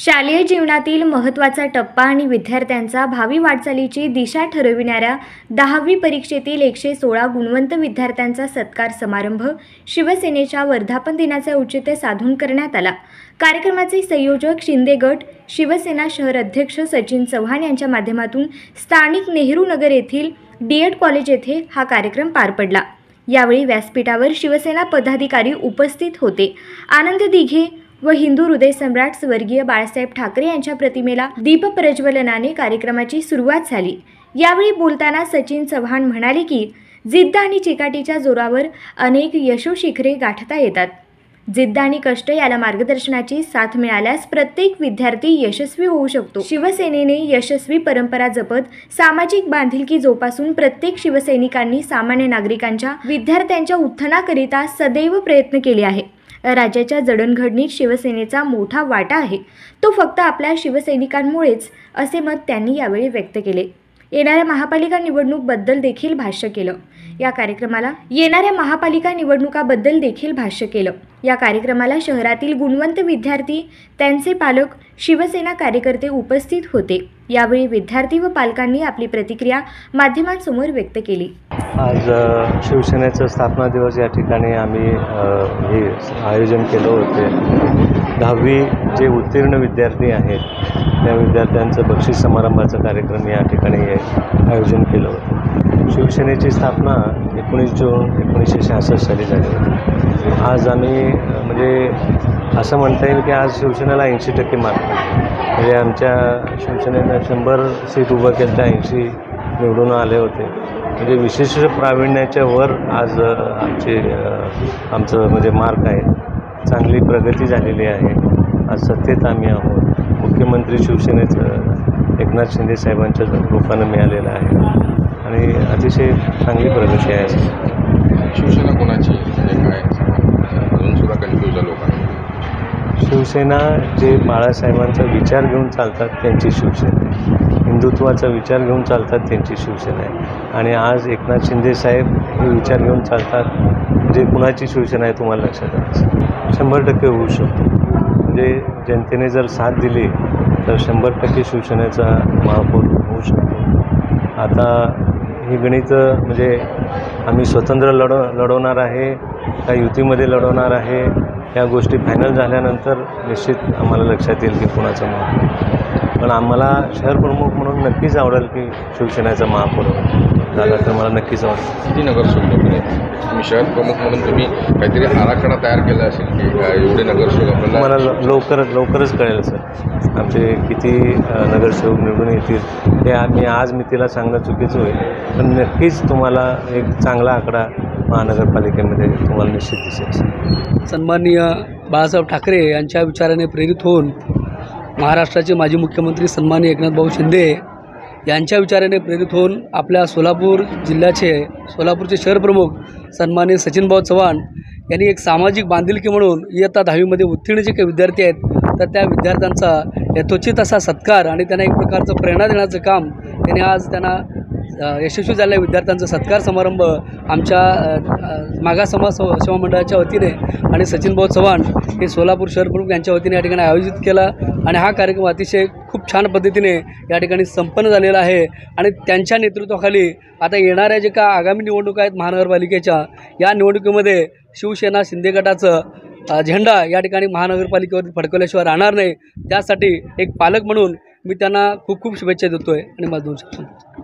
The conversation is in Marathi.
शालेय जीवनातील महत्त्वाचा टप्पा आणि विद्यार्थ्यांचा भावी वाटचालीची दिशा ठरविणाऱ्या 10वी परीक्षेतील 116 गुणवंत विद्यार्थ्यांचा सत्कार समारंभ शिवसेनेच्या वर्धापन दिनाचे औचित्य साधून करण्यात आला। कार्यक्रमाचे संयोजक शिंदे गट, शिवसेना शहर अध्यक्ष सचिन चव्हाण यांच्या माध्यमातून स्थानिक नेहरू नगर येथील डीएड कॉलेज येथे हा कार्यक्रम पार पडला। यावेळी व्यासपीठावर शिवसेना पदाधिकारी उपस्थित होते। आनंद दिघे व हिंदू हृदय सम्राट स्वर्गीय बाळासाहेब ठाकरे यांच्या प्रतिमेला दीप प्रज्वलनाने कार्यक्रमाची सुरुवात झाली। यावेळी बोलताना सचिन चव्हाण म्हणाले की जिद्द आणि चिकाटीच्या जोरावर अनेक यशोशिखरे गाठता येतात। जिद्द आणि कष्ट याला मार्गदर्शनाची साथ मिळाल्यास प्रत्येक विद्यार्थी यशस्वी होऊ शकतो। शिवसेनेने यशस्वी परंपरा जपत सामाजिक बांधिलकी जोपासून प्रत्येक शिवसैनिकांनी सामान्य नागरिकांच्या विद्यार्थ्यांच्या उत्थानाकरिता सदैव प्रयत्न केले आहे। राज्याच्या जडणघडणीत शिवसेनेचा मोठा वाटा आहे, तो फक्त आपल्या शिवसैनिकांमुळेच, असे मत त्यांनी यावेळी व्यक्त केले। येणाऱ्या महापालिका निवडणुकीबद्दल देखील भाष्य केलं। या कार्यक्रमाला शहरातील गुणवंत विद्यार्थी, त्यांचे पालक, शिवसेना कार्यकर्ते उपस्थित होते। यावेळी विद्यार्थी व पालकांनी आपली प्रतिक्रिया माध्यमांसमोर व्यक्त केली। आज शिवसेनेचा स्थापना दिवस या ठिकाणी आम्ही हे आयोजन केलं होते। 10वी जे उत्तीर्ण विद्यार्थी आहेत त्या विद्यार्थ्यांचं बक्षीस समारंभाचा कार्यक्रम या ठिकाणी आयोजन केलं होतं। शिवसेनेची स्थापना 19 जून 1966 साली झाली होती। आज आम्ही म्हणजे असं म्हणता येईल की आज शिवसेनेला 80% मार्क, म्हणजे आमच्या शिवसेनेनं 100 सीट उभं केलं तर 80 निवडून आले होते। म्हणजे विशेष प्रावीण्याच्या वर आज आमचं म्हणजे मार्क आहे। चांगली प्रगती झालेली आहे। आज सत्तेत आम्ही आहोत। मुख्यमंत्री शिवसेनेचं एकनाथ शिंदे साहेबांच्या रूपानं मिळालेलं आहे आणि अतिशय चांगली प्रगती आहे। शिवसेना कोणाची काय अजून सुद्धा कन्फ्यूज आहे लोकांना। शिवसेना जे बाळासाहेबांचा विचार घेऊन चालतात त्यांची शिवसेना आहे। हिंदुत्वाचा विचार घेऊन चालतात त्यांची शिवसेना आहे। आणि आज एकनाथ शिंदे साहेब हे विचार घेऊन चालतात, जे कुणाची शिवसेना आहे तुम्हाला लक्षात आलं 100% होऊ शकतो। म्हणजे जनतेने जर साथ दिली तर 100% शिवसेनेचा महापौर होऊ शकतो। आता ही गणित म्हणजे आम्ही स्वतंत्र लढवणार आहे का युतीमध्ये लढवणार आहे, या गोष्टी फायनल झाल्यानंतर निश्चित आम्हाला लक्षात येईल की कुणाचं महापौर। पण आम्हाला शहर प्रमुख म्हणून नक्कीच आवडेल की शिवसेनेचा महापौर झाला तर मला नक्कीच आवडेल। किती नगरसेवक तुम्ही शहर प्रमुख म्हणून तुम्ही काहीतरी आराखडा तयार केला असेल की एवढे नगरसेवक मला लवकरच कळेल सर आमचे किती नगरसेवक निवडून येतील ते आज मी तिला सांगणं चुकीचं होईल, पण नक्कीच तुम्हाला एक चांगला आकडा महानगरपालिकेमध्ये तुम्हाला निश्चित दिसेल। सन्माननीय बाळासाहेब ठाकरे यांच्या विचाराने प्रेरित होऊन महाराष्ट्राचे माजी मुख्यमंत्री सन्माननीय एकनाथभाऊ शिंदे यांच्या विचाराने प्रेरित होऊन आपल्या सोलापूरचे शहर प्रमुख सन्माननीय सचिनभाऊ चव्हाण यांनी एक सामाजिक बांधिलकी म्हणून इयत्ता 10वीमध्ये उत्तीर्ण जे काही विद्यार्थी आहेत तर त्या विद्यार्थ्यांचा यथोचित असा सत्कार आणि त्यांना एक प्रकारचं प्रेरणा देण्याचं काम त्यांनी आज त्यांना यशस्वी झालेल्या विद्यार्थ्यांचा सत्कार समारंभ आमच्या मागास समाज सेवा मंडळाच्या वतीने आणि सचिनभाऊ चव्हाण हे सोलापूर शहर प्रमुख यांच्या वतीने या ठिकाणी आयोजित केला आणि हा कार्यक्रम अतिशय खूप छान पद्धतीने या ठिकाणी संपन्न झालेला आहे। आणि त्यांच्या नेतृत्वाखाली आता येणाऱ्या जे का आगामी निवडणुका आहेत महानगरपालिकेच्या, या निवडणुकीमध्ये शिवसेना शिंदे गटाचं झेंडा या ठिकाणी महानगरपालिकेवरती फडकवल्याशिवाय राहणार नाही। त्यासाठी एक पालक म्हणून मी त्यांना खूप खूप शुभेच्छा देतोय आणि माझं 2 शब्द